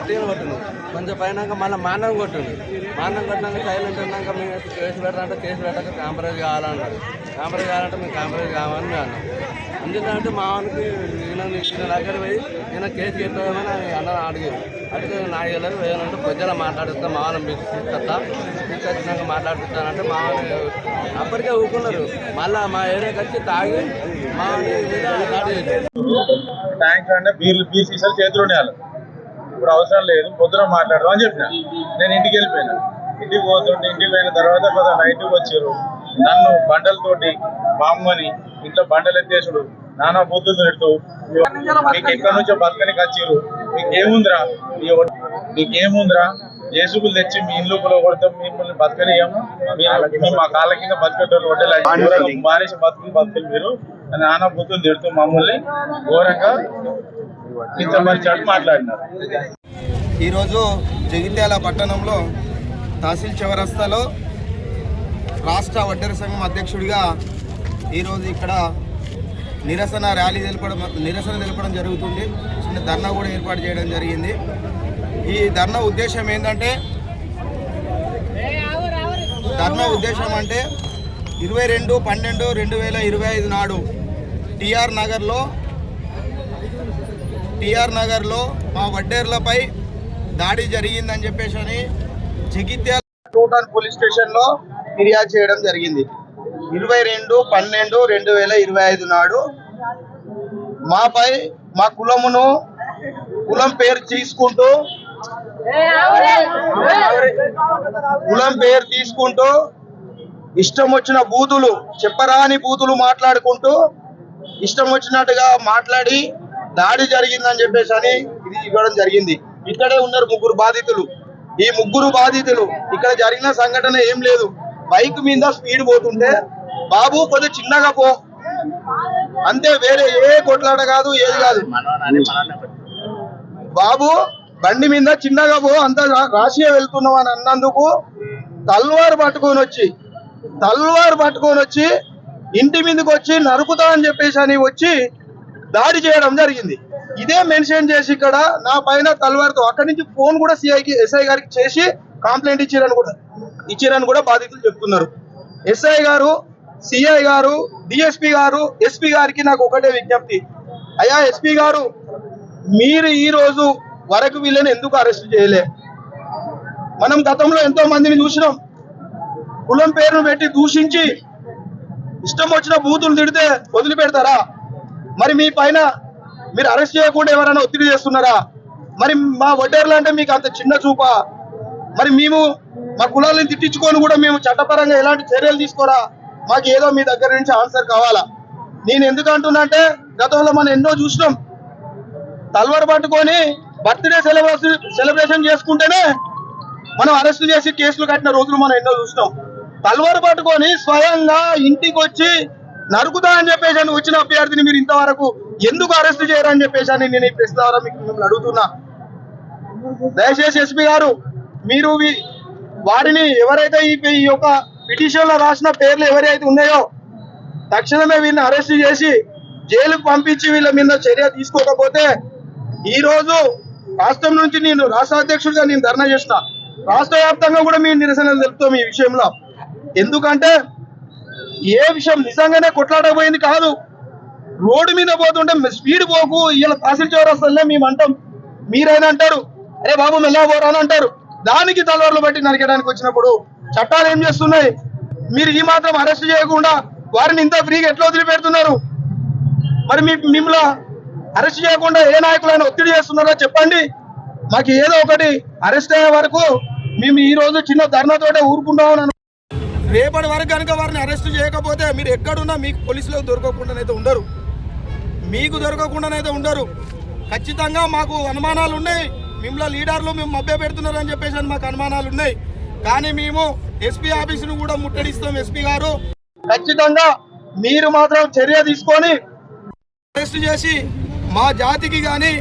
గట్టిగా కొట్టింది. కొంచెం పైనాక మళ్ళీ మాన్నం కొట్టింది. మాన్నం కొట్టినాక సైలెంట్ ఉన్నాక మేము కేసు పెట్టాలంటే కేసు పెట్టాక కాంప్రమైజ్ కావాలన్నారు. కాంప్రమైజ్ కావాలంటే మేము కాంప్రమైజ్ కావాలని మేము అన్నాం. ఎందుకంటే మా వానికి ఈయన దగ్గర పోయి ఈయన కేసు చెప్పామని అన్న అడిగారు. అడిగితే నాకు వెళ్ళదు వేయాలంటే ప్రజలు మాట్లాడిస్తా మా వాళ్ళని తీసుకొస్తా, తీసుకొచ్చినాక మాట్లాడిస్తానంటే మా వాళ్ళు అప్పటికే ఊరుకున్నారు. మళ్ళీ మా ఏరియాకి వచ్చి తాగి మా ట్యాంక్ అంటే బీర్ సీసాలు చేతులు ఉండేవాళ్ళు. ఇప్పుడు అవసరం లేదు, పొద్దున మాట్లాడదాం అని చెప్పిన. నేను ఇంటికి వెళ్ళిపోయినా. ఇంటికి పోతుంటే ఇంటికి పోయిన తర్వాత కొంత నైట్కి వచ్చారు. నన్ను బండలతోటి మా అమ్మని ఇంట్లో బండలు ఎత్తేసుడు, నానా బుద్ధులు తిడుతూ మీకు ఎక్కడి నుంచో బతకనికి వచ్చారు, మీకేముందిరా జేసుకులు తెచ్చి మీ ఇల్లు కొడతాం, మిమ్మల్ని బతకనియము, మా కాళ్ళ కింద బతికేటోళ్ళు హోటల్ మానేసి బతుకులు మీరు అని నానా బుద్ధులు తిడుతూ మమ్మల్ని ఘోరంగా కించపరిచాడు మాట్లాడినారు. ఈరోజు జగిత్యాల పట్టణంలో తహసీల్ చౌరస్తాలో రాష్ట్ర వడ్డెర సంఘం అధ్యక్షుడిగా ఈరోజు ఇక్కడ నిరసన తెలపడం జరుగుతుంది. చిన్న ధర్నా కూడా ఏర్పాటు చేయడం జరిగింది. ఈ ధర్నా ఉద్దేశం ఏంటంటే 22/12/2025 నాడు టిఆర్ నగర్లో మా వడ్డేర్లపై దాడి జరిగిందని చెప్పేసి అని జగిత్యాల టూటన్ పోలీస్ స్టేషన్లో ఫిర్యాదు చేయడం జరిగింది. 22/12/2025 నాడు మాపై మా కులం పేరు తీసుకుంటూ ఇష్టం వచ్చిన బూతులు, చెప్పరాని బూతులు మాట్లాడుకుంటూ ఇష్టం వచ్చినట్టుగా మాట్లాడి దాడి జరిగిందని చెప్పేసి అని ఇది ఇవ్వడం జరిగింది. ఇక్కడే ఉన్నారు 3 బాధితులు. ఈ 3 బాధితులు ఇక్కడ జరిగిన సంఘటన ఏం లేదు. బైక్ మీద స్పీడ్ పోతుంటే బాబు కొంచెం చిన్నగా పో అంతే, వేరే ఏ కొట్లాట కాదు, ఏది కాదు. బాబు బండి మీద చిన్నగా పో, అంత రాశిగా వెళ్తున్నావు అని అన్నందుకు తల్వారు పట్టుకొని వచ్చి ఇంటి మీదకి వచ్చి నరుకుతా అని చెప్పేసి అని వచ్చి దాడి చేయడం జరిగింది. ఇదే మెన్షన్ చేసి ఇక్కడ నా పైన తల్వారుతో అక్కడి నుంచి ఫోన్ కూడా ఎస్ఐ గారికి చేసి కంప్లైంట్ ఇచ్చిరని కూడా బాధితులు చెప్తున్నారు. ఎస్ఐ గారు, సిఐ గారు, డిఎస్పీ గారు, ఎస్పీ గారికి నాకు ఒకటే విజ్ఞప్తి. అయ్యా ఎస్పీ గారు, మీరు ఈ రోజు వరకు వీళ్ళని ఎందుకు అరెస్ట్ చేయలే? మనం గతంలో ఎంతో మందిని చూసినాం. కులం పేరును పెట్టి దూషించి ఇష్టం వచ్చిన బూతులు తిడితే వదిలిపెడతారా? మరి మీ పైన మీరు అరెస్ట్ చేయకుండా ఎవరైనా ఒత్తిడి చేస్తున్నారా? మరి మా వడ్డేర్లు అంటే మీకు అంత చిన్న చూపా? మరి మేము మా కులాలను తిట్టించుకొని కూడా మేము చట్టపరంగా ఎలాంటి చర్యలు తీసుకోరా? మాకు ఏదో మీ దగ్గర నుంచి ఆన్సర్ కావాలా? నేను ఎందుకు అంటున్నా అంటే గతంలో మనం ఎన్నో చూసినాం. తల్వారు పట్టుకొని బర్త్డే సెలబ్రేషన్ చేసుకుంటేనే మనం అరెస్ట్ చేసి కేసులు కట్టిన రోజులు మనం ఎన్నో చూసినాం. తల్వారు పట్టుకొని స్వయంగా ఇంటికి వచ్చి నరుకుతా అని చెప్పేసి అని వచ్చిన అభ్యర్థిని మీరు ఇంతవరకు ఎందుకు అరెస్ట్ చేయరని చెప్పేసి అని నేను ఈ ప్రశ్న ద్వారా మిమ్మల్ని అడుగుతున్నా. దయచేసి ఎస్పీ గారు, మీరు వారిని ఎవరైతే ఈ యొక్క పిటిషన్ లో రాసిన పేర్లు ఎవరైతే ఉన్నాయో తక్షణమే వీళ్ళని అరెస్ట్ చేసి జైలుకు పంపించి వీళ్ళ మీద చర్య తీసుకోకపోతే ఈ రోజు రాష్ట్రం నుంచి నేను రాష్ట్ర అధ్యక్షుడిగా నేను ధర్నా చేసిన, రాష్ట్ర వ్యాప్తంగా కూడా మీ నిరసనలు తెలుపుతాం ఈ విషయంలో. ఎందుకంటే ఏ విషయం నిజంగానే కొట్లాడబోయింది కాదు. రోడ్డు మీద పోతుంటే స్పీడ్ పోకు, ఇలా తహసీల్ చౌరస్తాలే మేము అంటాం. మీరైనా అంటారు అరే బాబు మెల్లగా పోరా అని అంటారు. దానికి తలవార్లు బట్టి నరికడానికి వచ్చినప్పుడు చట్టాలు ఏం చేస్తున్నాయి? మీరు ఈ మాత్రం అరెస్ట్ చేయకుండా వారిని ఇంత ఫ్రీగా ఎట్లా వదిలిపెడుతున్నారు? మరి మిమ్మల్ని అరెస్ట్ చేయకుండా ఏ నాయకులైనా ఒత్తిడి చేస్తున్నారో చెప్పండి. మాకు ఏదో ఒకటి అరెస్ట్ అయ్యే వరకు మేము ఈ రోజు చిన్న ధర్నాతోటే ఊరుకుంటామని. రేపటి వరకు కనుక వారిని అరెస్ట్ చేయకపోతే మీరు ఎక్కడున్నా మీకు పోలీసులకు దొరకకుండానైతే ఉండరు. ఖచ్చితంగా మాకు అనుమానాలు ఉన్నాయి. మిమ్మల్ని లీడర్లు మేము మభ్య పెడుతున్నారని చెప్పేసి మాకు అనుమానాలు ఉన్నాయి. కానీ మేము ఎస్పీ ఆఫీసును కూడా ముట్టడిస్తాం. ఎస్పీ గారు ఖచ్చితంగా మీరు మాత్రం చర్య తీసుకొని అరెస్ట్ చేసి మా జాతికి కానీ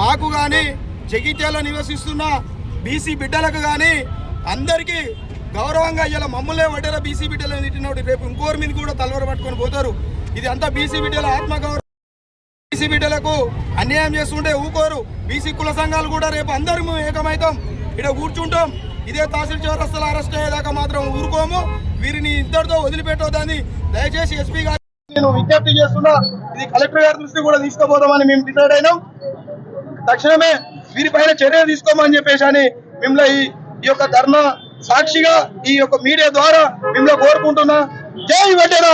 మాకు కానీ జగిత్యాల నివసిస్తున్న బీసీ బిడ్డలకు కానీ అందరికీ గౌరవంగా ఇలా మమ్మల్నే వడ్డేర బీసీ బిడ్డలు తిట్టినప్పుడు రేపు ఇంకోరి మీద కూడా తలవర పట్టుకొని పోతారు. ఇది అంతా బీసీ బిడ్డల ఆత్మగౌరవం. బీసీ బిడ్డలకు అన్యాయం చేస్తుంటే ఊకోరు. బీసీ కుల సంఘాలు కూడా రేపు అందరం ఏకమైతాం, ఇక్కడ కూర్చుంటాం. ఇదే తహసీల్ చౌరస్తాలో అరెస్ట్ అయ్యేదాకా మాత్రం ఊరుకోము. వీరిని ఇద్దరితో వదిలిపెట్టొద్దని దయచేసి ఎస్పీ గారు నేను విజ్ఞప్తి చేస్తున్నా. ఇది కలెక్టర్ గారి దృష్టి కూడా తీసుకుపోదామని మేము డిసైడ్ అయినాం. తక్షణమే వీరిపైన చర్య తీసుకోమని చెప్పేసి అని మిమ్మల్ని ఈ యొక్క ధర్నా సాక్షిగా ఈ యొక్క మీడియా ద్వారా మిమ్మల్ని కోరుకుంటున్నా. జై వడ్డెర.